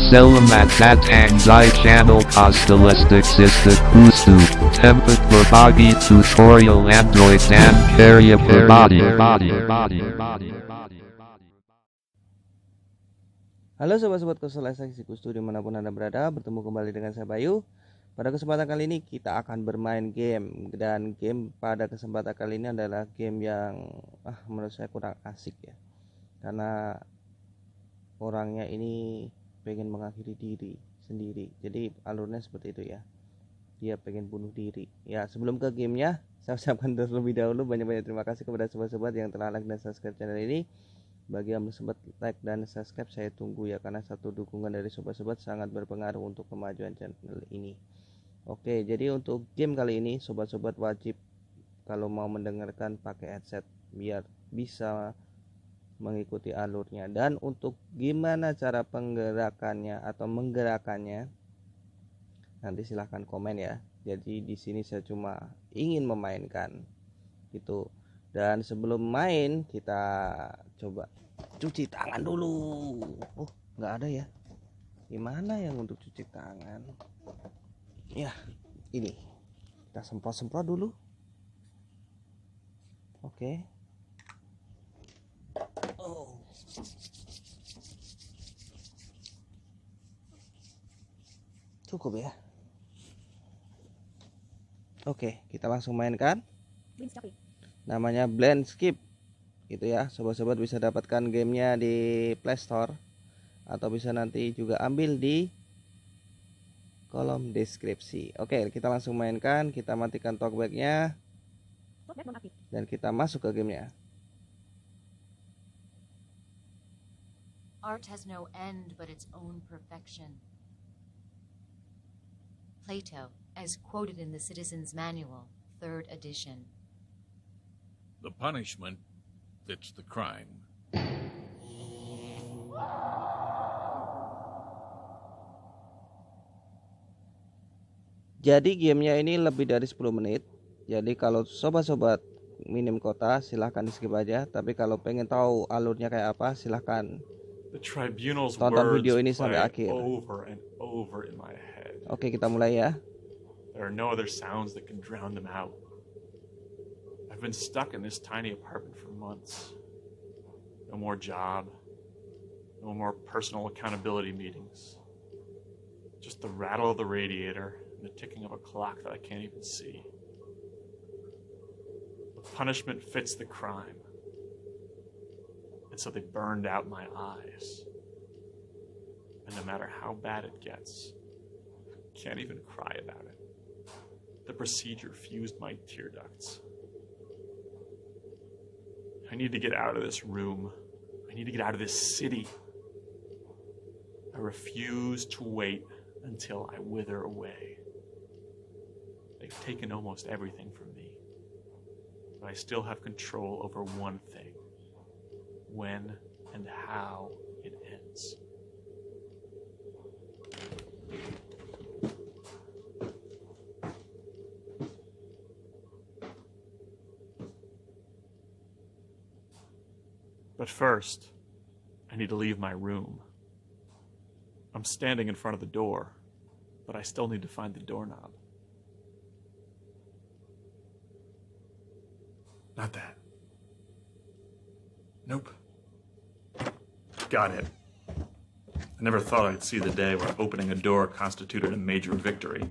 Selamat datang di channel Kostolesteksistikustu, tempat berbagi tutorial Android dan karya pribadi. Halo sobat-sobat Kostolesteksistikustu dimanapun Anda berada, bertemu kembali dengan saya Bayu. Pada kesempatan kali ini kita akan bermain game, dan game pada kesempatan kali ini adalah game yang menurut saya kurang asik ya, karena orangnya ini pengen mengakhiri diri sendiri. Jadi alurnya seperti itu ya, dia pengen bunuh diri ya. Sebelum ke gamenya, saya ucapkan terlebih dahulu banyak-banyak terima kasih kepada sobat-sobat yang telah like dan subscribe channel ini. Bagi yang sempat like dan subscribe, saya tunggu ya, karena satu dukungan dari sobat-sobat sangat berpengaruh untuk kemajuan channel ini. Oke, jadi untuk game kali ini sobat-sobat wajib kalau mau mendengarkan pakai headset biar bisa mengikuti alurnya. Dan untuk gimana cara penggerakannya atau menggerakkannya, nanti silahkan komen ya. Jadi di sini saya cuma ingin memainkan gitu. Dan sebelum main kita coba cuci tangan dulu. Oh, nggak ada ya. Gimana yang untuk cuci tangan? Ya, ini kita semprot-semprot dulu. Oke. Oh. Cukup ya. Oke, kita langsung mainkan. Namanya Blindscape gitu ya. Sobat-sobat bisa dapatkan gamenya di Play Store, atau bisa nanti juga ambil di kolom deskripsi. Oke, kita langsung mainkan. Kita matikan talkbacknya dan kita masuk ke gamenya. Art has no end but its own perfection. Plato, as quoted in the Citizen's Manual, 3rd edition. The punishment fits the crime. Jadi gamenya ini lebih dari 10 menit. Jadi kalau sobat-sobat minim kota silahkan di skip aja. Tapi kalau pengen tahu alurnya kayak apa, silahkan tonton video ini sampai akhir. Oke, kita mulai ya. There are no other sounds that can drown them out. I've been stuck in this tiny apartment for months. No more job. No more personal accountability meetings. Just the rattle of the radiator and the ticking of a clock that I can't even see. The punishment fits the crime. And so they burned out my eyes. And no matter how bad it gets, I can't even cry about it. The procedure fused my tear ducts. I need to get out of this room. I need to get out of this city. I refuse to wait until I wither away. They've taken almost everything from me, but I still have control over one thing: when and how it ends. But first, I need to leave my room. I'm standing in front of the door, but I still need to find the doorknob. Not that. Nope. Got it. I never thought I'd see the day where opening a door constituted a major victory.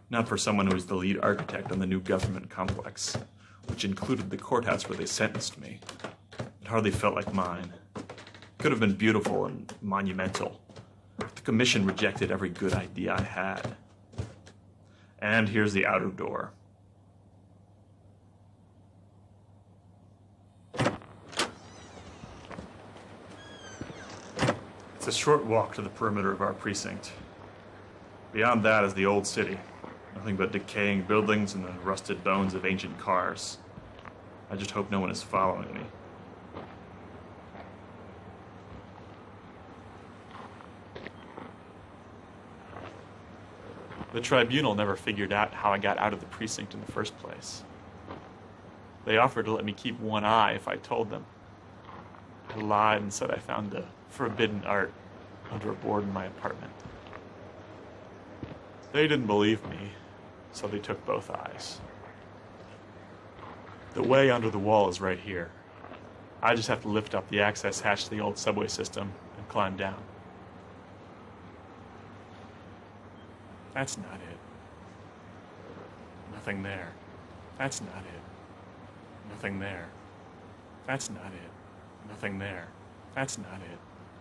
Not for someone who was the lead architect on the new government complex, which included the courthouse where they sentenced me. It hardly felt like mine. It could have been beautiful and monumental. The commission rejected every good idea I had. And here's the outer door. It's a short walk to the perimeter of our precinct. Beyond that is the old city. Nothing but decaying buildings and the rusted bones of ancient cars. I just hope no one is following me. The tribunal never figured out how I got out of the precinct in the first place. They offered to let me keep one eye if I told them. I lied and said I found the forbidden art under a board in my apartment. They didn't believe me, so they took both eyes. The way under the wall is right here. I just have to lift up the access hatch to the old subway system and climb down. That's not it. Nothing there. That's not it. Nothing there. That's not it. Nothing there. That's not it.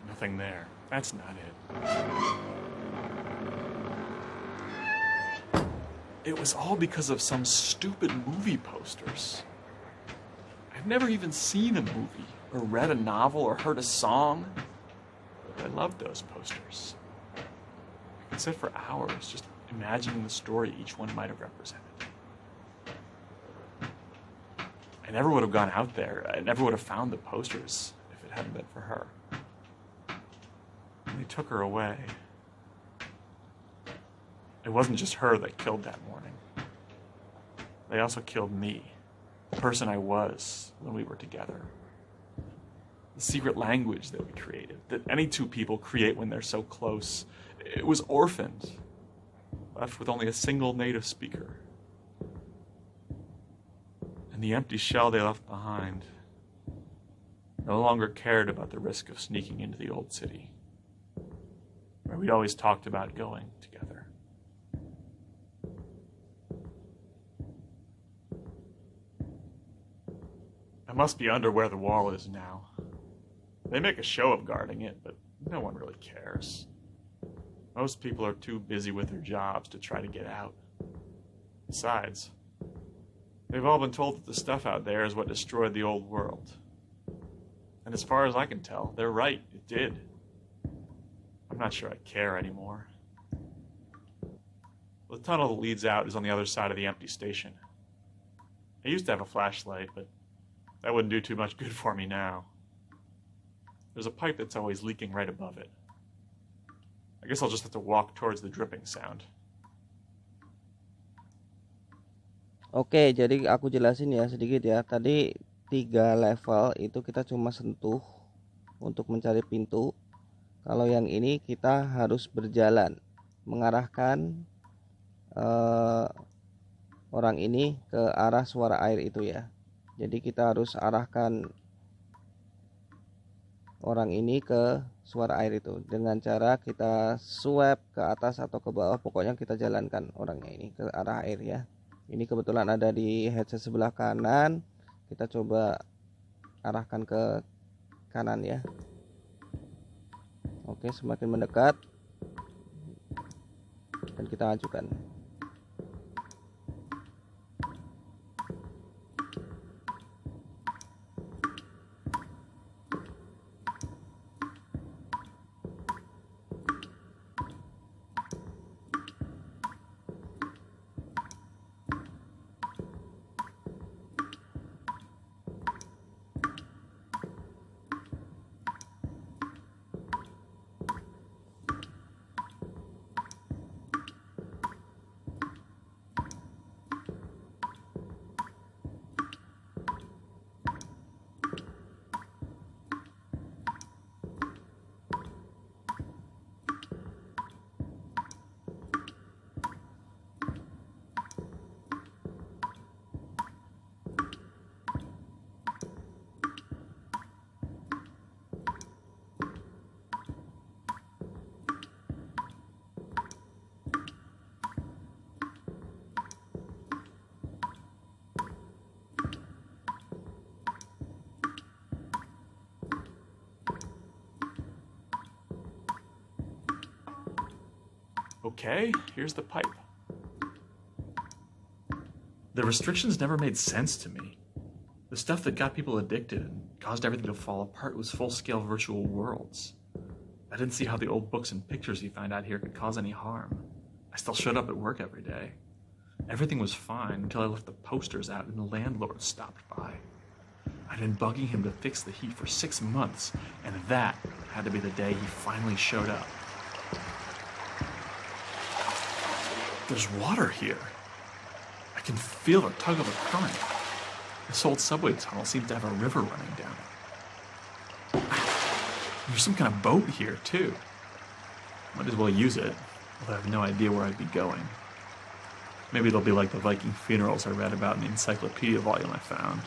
Nothing there. That's not it. It was all because of some stupid movie posters. I've never even seen a movie, or read a novel, or heard a song. But I loved those posters. I could sit for hours just imagining the story each one might have represented. I never would have gone out there. I never would have found the posters if it hadn't been for her. And they took her away. It wasn't just her that killed that morning. They also killed me, the person I was when we were together. The secret language that we created, that any two people create when they're so close. It was orphaned, left with only a single native speaker. And the empty shell they left behind no longer cared about the risk of sneaking into the old city, where we'd always talked about going together. I must be under where the wall is now. They make a show of guarding it, but no one really cares. Most people are too busy with their jobs to try to get out. Besides, they've all been told that the stuff out there is what destroyed the old world. And as far as I can tell, they're right, it did. I'm not sure I care anymore. The tunnel that leads out is on the other side of the empty station. I used to have a flashlight, but that wouldn't do too much good for me now. There's a pipe that's always leaking right above it. I guess I'll just have to walk towards the dripping sound. Oke, jadi aku jelasin ya sedikit ya. Tadi 3 level itu kita cuma sentuh untuk mencari pintu. Kalau yang ini kita harus berjalan mengarahkan orang ini ke arah suara air itu ya. Jadi kita harus arahkan orang ini ke suara air itu dengan cara kita swipe ke atas atau ke bawah. Pokoknya kita jalankan orangnya ini ke arah air ya. Ini kebetulan ada di headset sebelah kanan. Kita coba arahkan ke kanan ya. Oke, semakin mendekat dan kita ajukan. Okay, here's the pipe. The restrictions never made sense to me. The stuff that got people addicted and caused everything to fall apart was full-scale virtual worlds. I didn't see how the old books and pictures you find out here could cause any harm. I still showed up at work every day. Everything was fine until I left the posters out and the landlord stopped by. I'd been bugging him to fix the heat for 6 months, and that had to be the day he finally showed up. There's water here. I can feel the tug of a current. This old subway tunnel seems to have a river running down it. There's some kind of boat here, too. Might as well use it, although I have no idea where I'd be going. Maybe it'll be like the Viking funerals I read about in the encyclopedia volume I found.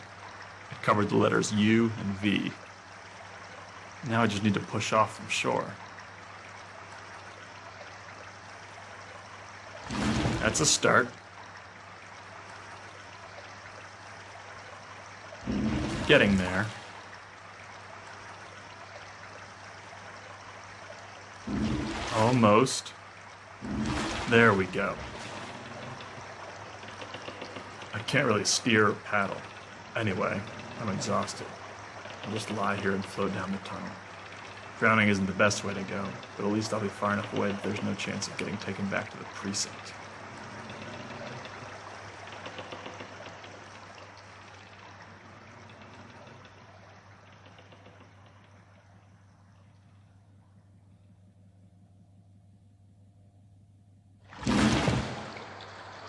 It covered the letters U and V. Now I just need to push off from shore. That's a start. Getting there. Almost. There we go. I can't really steer or paddle. Anyway, I'm exhausted. I'll just lie here and float down the tunnel. Drowning isn't the best way to go, but at least I'll be far enough away that there's no chance of getting taken back to the precinct.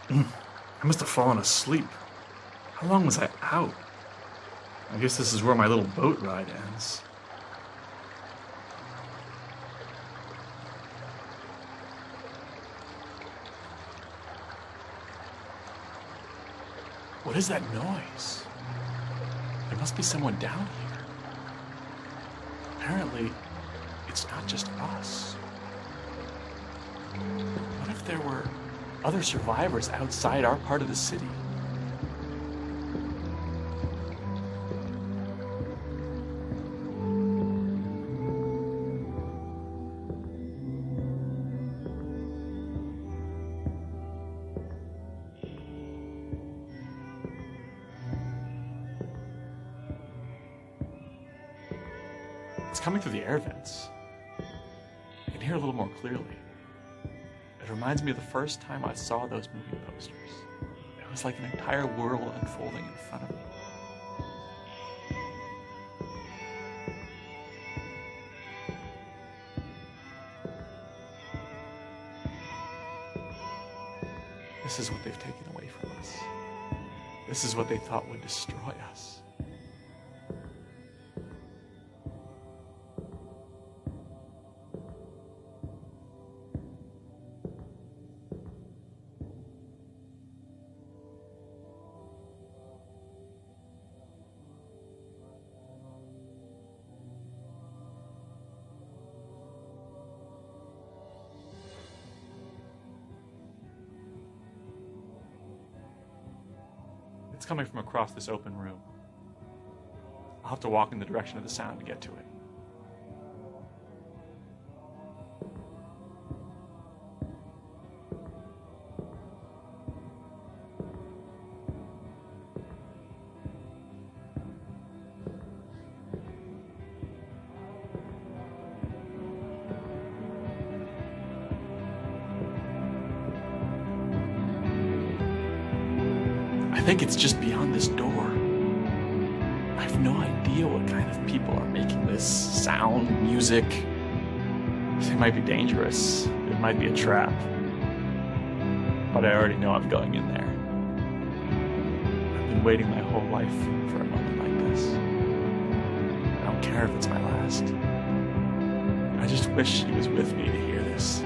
I must have fallen asleep. How long was I out? I guess this is where my little boat ride ends. What is that noise? There must be someone down here. Apparently, it's not just us. What if there were other survivors outside our part of the city? It's coming through the air vents. I can hear a little more clearly. It reminds me of the first time I saw those movie posters. It was like an entire world unfolding in front of me. This is what they've taken away from us. This is what they thought would destroy us. It's coming from across this open room. I'll have to walk in the direction of the sound to get to it. I think it's just beyond this door. I have no idea what kind of people are making this sound, music. It might be dangerous. It might be a trap. But I already know I'm going in there. I've been waiting my whole life for a moment like this. I don't care if it's my last. I just wish he was with me to hear this.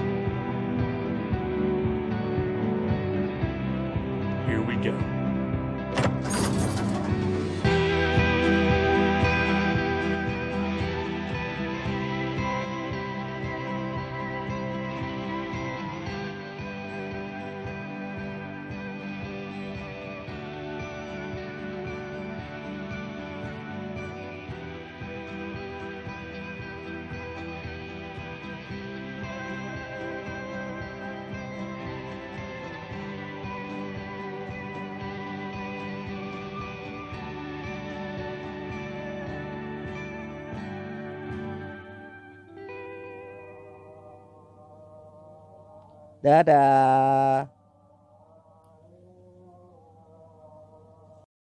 Here we go. Dadah.